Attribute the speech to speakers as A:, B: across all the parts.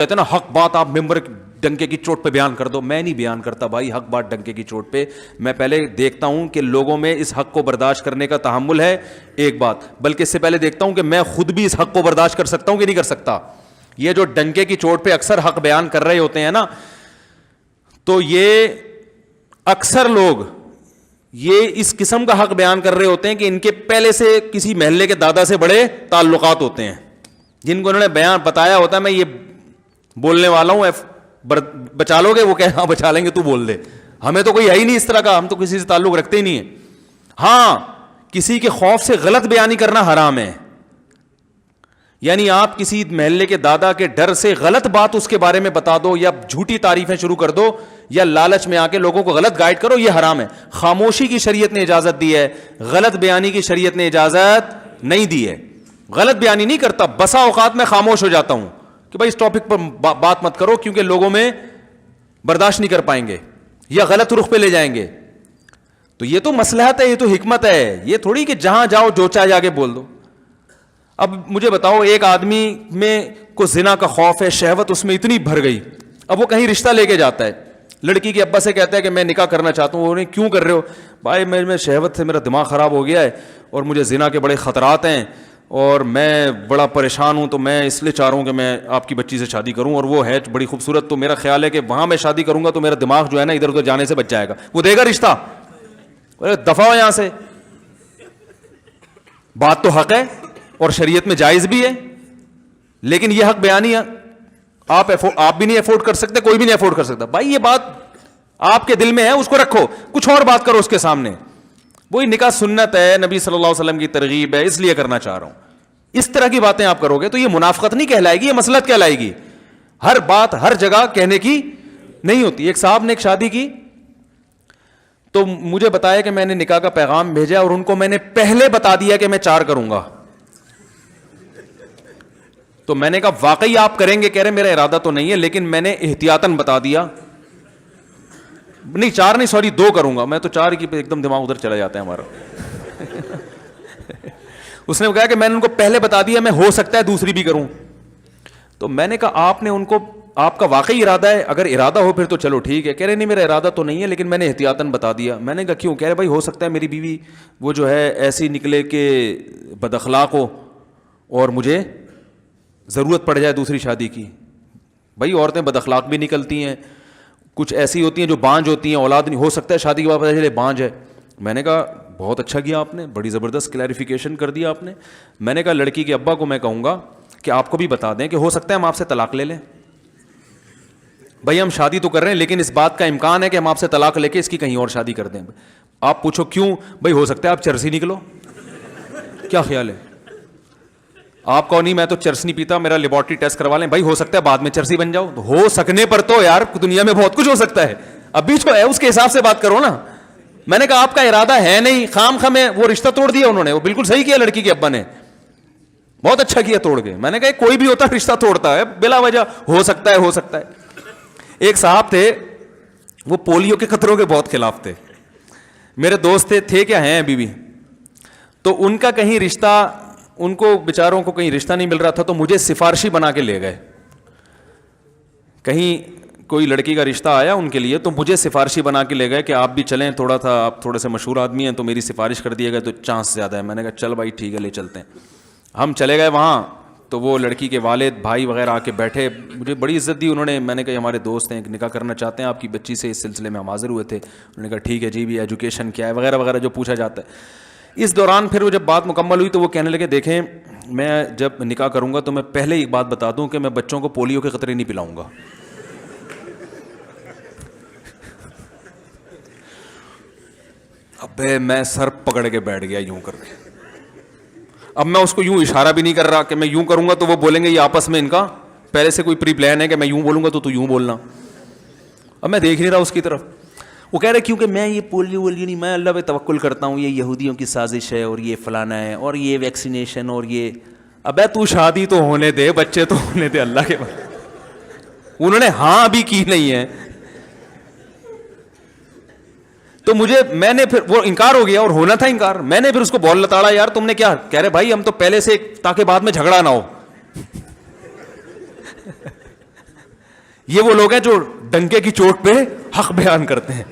A: کہتے ہیں نا حق بات آپ ممبر ڈنکے کی چوٹ پہ بیان کر دو. میں نہیں بیان کرتا بھائی حق بات ڈنکے کی چوٹ پہ. میں پہلے دیکھتا ہوں کہ لوگوں میں اس حق کو برداشت کرنے کا تحمل ہے, ایک بات, بلکہ اس سے پہلے دیکھتا ہوں کہ میں خود بھی اس حق کو برداشت کر سکتا ہوں کہ نہیں کر سکتا. یہ جو ڈنکے کی چوٹ پہ اکثر حق بیان کر رہے ہوتے ہیں نا, تو یہ اکثر لوگ یہ اس قسم کا حق بیان کر رہے ہوتے ہیں کہ ان کے پہلے سے کسی محلے کے دادا سے بڑے تعلقات ہوتے ہیں, جن کو انہوں نے بیان بتایا ہوتا ہے میں یہ بولنے والا ہوں, بچا لو گے؟ وہ کہے ہاں بچا لیں گے, تو بول دے. ہمیں تو کوئی ہے ہی نہیں اس طرح کا, ہم تو کسی سے تعلق رکھتے ہی نہیں ہیں. ہاں کسی کے خوف سے غلط بیانی کرنا حرام ہے, یعنی آپ کسی محلے کے دادا کے ڈر سے غلط بات اس کے بارے میں بتا دو, یا جھوٹی تعریفیں شروع کر دو, یا لالچ میں آ کے لوگوں کو غلط گائیڈ کرو, یہ حرام ہے. خاموشی کی شریعت نے اجازت دی ہے, غلط بیانی کی شریعت نے اجازت نہیں دی ہے. غلط بیانی نہیں کرتا, بسا اوقات میں خاموش ہو جاتا ہوں کہ بھائی اس ٹاپک پر بات مت کرو, کیونکہ لوگوں میں برداشت نہیں کر پائیں گے یا غلط رخ پہ لے جائیں گے. تو یہ تو مصلحت ہے, یہ تو حکمت ہے, یہ تھوڑی کہ جہاں جاؤ جو چاہے جا کے بول دو. اب مجھے بتاؤ, ایک آدمی میں کو زنا کا خوف ہے, شہوت اس میں اتنی بھر گئی, اب وہ کہیں رشتہ لے کے جاتا ہے, لڑکی کے ابا سے کہتا ہے کہ میں نکاح کرنا چاہتا ہوں. وہ کیوں کر رہے ہو؟ بھائی میں شہوت سے میرا دماغ خراب ہو گیا ہے اور مجھے زنا کے بڑے خطرات ہیں اور میں بڑا پریشان ہوں, تو میں اس لیے چاہ رہا ہوں کہ میں آپ کی بچی سے شادی کروں, اور وہ ہے بڑی خوبصورت, تو میرا خیال ہے کہ وہاں میں شادی کروں گا تو میرا دماغ جو ہے نا ادھر ادھر جانے سے بچ جائے گا. وہ دے گا رشتہ؟ دفع ہو یہاں سے. بات تو حق ہے اور شریعت میں جائز بھی ہے, لیکن یہ حق بیانی ہے آپ بھی نہیں افورڈ کر سکتے, کوئی بھی نہیں افورڈ کر سکتا. بھائی یہ بات آپ کے دل میں ہے, اس کو رکھو, کچھ اور بات کرو اس کے سامنے. وہی نکاح سنت ہے, نبی صلی اللہ علیہ وسلم کی ترغیب ہے, اس لیے کرنا چاہ رہا ہوں. اس طرح کی باتیں آپ کرو گے تو یہ منافقت نہیں کہلائے گی, یہ مصلحت کہلائے گی. ہر بات ہر جگہ کہنے کی نہیں ہوتی. ایک صاحب نے ایک شادی کی تو مجھے بتایا کہ میں نے نکاح کا پیغام بھیجا اور ان کو میں نے پہلے بتا دیا کہ میں 4 کروں گا. تو میں نے کہا واقعی آپ کریں گے؟ کہہ رہے میرا ارادہ تو نہیں ہے, لیکن میں نے احتیاطاً بتا دیا. نہیں 4 نہیں, سوری 2 کروں گا. میں تو 4 کی ایک دم دماغ ادھر چلا جاتا ہے ہمارا. اس نے کہا کہ میں نے ان کو پہلے بتا دیا, میں ہو سکتا ہے دوسری بھی کروں. تو میں نے کہا آپ نے ان کو, آپ کا واقعی ارادہ ہے؟ اگر ارادہ ہو پھر تو چلو ٹھیک ہے. کہہ رہے نہیں میرا ارادہ تو نہیں ہے, لیکن میں نے احتیاطاً بتا دیا. میں نے کہا کیوں؟ کہہ رہے بھائی ہو سکتا ہے میری بیوی وہ جو ہے ایسی نکلے کہ بد اخلاق ہو اور مجھے ضرورت پڑ جائے دوسری شادی کی. بھائی عورتیں بد اخلاق بھی نکلتی ہیں, کچھ ایسی ہوتی ہیں جو بانجھ ہوتی ہیں, اولاد نہیں ہو سکتا ہے شادی کے بعد پتہ چلے بانجھ ہے. میں نے کہا بہت اچھا کیا آپ نے, بڑی زبردست کلیریفیکیشن کر دیا آپ نے. میں نے کہا لڑکی کے ابا کو میں کہوں گا کہ آپ کو بھی بتا دیں کہ ہو سکتا ہے ہم آپ سے طلاق لے لیں. بھائی ہم شادی تو کر رہے ہیں, لیکن اس بات کا امکان ہے کہ ہم آپ سے طلاق لے کے اس کی کہیں اور شادی کر دیں. آپ پوچھو کیوں؟ بھائی ہو سکتا ہے آپ چرسی نکلو. کیا خیال ہے آپ کو؟ نہیں میں تو چرس نہیں پیتا, میرا لیبارٹری ٹیسٹ کروا لیں. بھائی ہو سکتا ہے بعد میں چرسی بن جاؤ. ہو سکنے پر تو یار دنیا میں بہت کچھ ہو سکتا ہے, ابھی جو ہے اس کے حساب سے بات کرو نا. میں نے کہا آپ کا ارادہ ہے نہیں, خام خواہ میں وہ رشتہ توڑ دیا انہوں نے. وہ بالکل صحیح کیا لڑکی کے ابا نے, بہت اچھا کیا توڑ کے. میں نے کہا کوئی بھی ہوتا رشتہ توڑتا ہے بلا وجہ, ہو سکتا ہے ہو سکتا ہے. ایک صاحب تھے وہ پولیو کے خطروں کے بہت خلاف تھے, میرے دوست تھے کیا ہیں ابھی بھی. تو ان کا کہیں رشتہ, ان کو بیچاروں کو کہیں رشتہ نہیں مل رہا تھا, تو مجھے سفارشی بنا کے لے گئے. کہیں کوئی لڑکی کا رشتہ آیا ان کے لیے, تو مجھے سفارشی بنا کے لے گئے کہ آپ بھی چلیں, تھوڑا تھا آپ تھوڑے سے مشہور آدمی ہیں تو میری سفارش کر دیے گئے تو چانس زیادہ ہے. میں نے کہا چل بھائی ٹھیک ہے لے چلتے ہیں. ہم چلے گئے وہاں, تو وہ لڑکی کے والد بھائی وغیرہ آ کے بیٹھے, مجھے بڑی عزت دی انہوں نے. میں نے کہا ہمارے دوست ہیں نکاح کرنا چاہتے ہیں آپ کی بچی سے, اس سلسلے میں ہم حاضر ہوئے تھے. انہوں نے کہا ٹھیک ہے جی, بھی ایجوکیشن کیا ہے وغیرہ وغیرہ جو پوچھا جاتا ہے. اس دوران پھر وہ جب بات مکمل ہوئی تو وہ کہنے لگے دیکھیں میں جب نکاح کروں گا تو میں پہلے ایک بات بتا دوں کہ میں بچوں کو پولیو کے قطرے نہیں پلاؤں گا. ابے میں سر پکڑ کے بیٹھ گیا یوں کر کے. اب میں اس کو یوں اشارہ بھی نہیں کر رہا کہ میں یوں کروں گا تو وہ بولیں گے یہ آپس میں ان کا پہلے سے کوئی پری پلان ہے کہ میں یوں بولوں گا تو یوں بولنا. اب میں دیکھ نہیں رہا اس کی طرف. وہ کہہ رہے کیونکہ میں یہ پولیو نہیں, میں اللہ پہ توکل کرتا ہوں, یہ یہودیوں کی سازش ہے اور یہ فلانا ہے اور یہ ویکسینیشن اور یہ. ابے تو شادی تو ہونے دے, بچے تو ہونے دے اللہ کے بعد. انہوں نے ہاں ابھی کی نہیں ہے تو میں نے پھر وہ انکار ہو گیا, اور ہونا تھا انکار. میں نے پھر اس کو بول لتاڑا یار تم نے کیا. کہہ رہے بھائی ہم تو پہلے سے تاکہ بعد میں جھگڑا نہ ہو. یہ وہ لوگ ہیں جو ڈنکے کی چوٹ پہ حق بیان کرتے ہیں.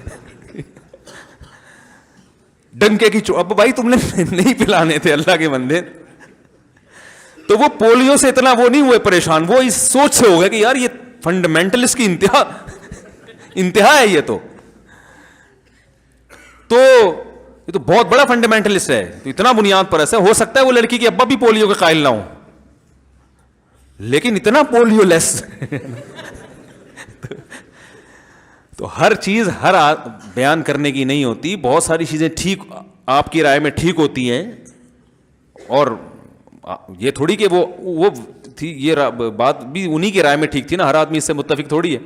A: ڈنکے کی چوٹ. اب بھائی تم نے نہیں پلانے تھے اللہ کے بندے, تو وہ پولیو سے اتنا وہ نہیں ہوئے پریشان, وہ اس سوچ سے ہو گئے کہ یار یہ فنڈامنٹلسٹ کی انتہا ہے یہ تو یہ تو بہت بڑا فنڈامنٹلسٹ ہے, تو اتنا بنیاد پرست ہے. ہو سکتا ہے وہ لڑکی کے ابا بھی پولیو کے قائل نہ ہوں, لیکن اتنا پولیو لیس. تو ہر چیز ہر بیان کرنے کی نہیں ہوتی. بہت ساری چیزیں ٹھیک آپ کی رائے میں ٹھیک ہوتی ہیں, اور یہ تھوڑی کہ وہ تھی, یہ بات بھی انہی کی رائے میں ٹھیک تھی نا, ہر آدمی اس سے متفق تھوڑی ہے.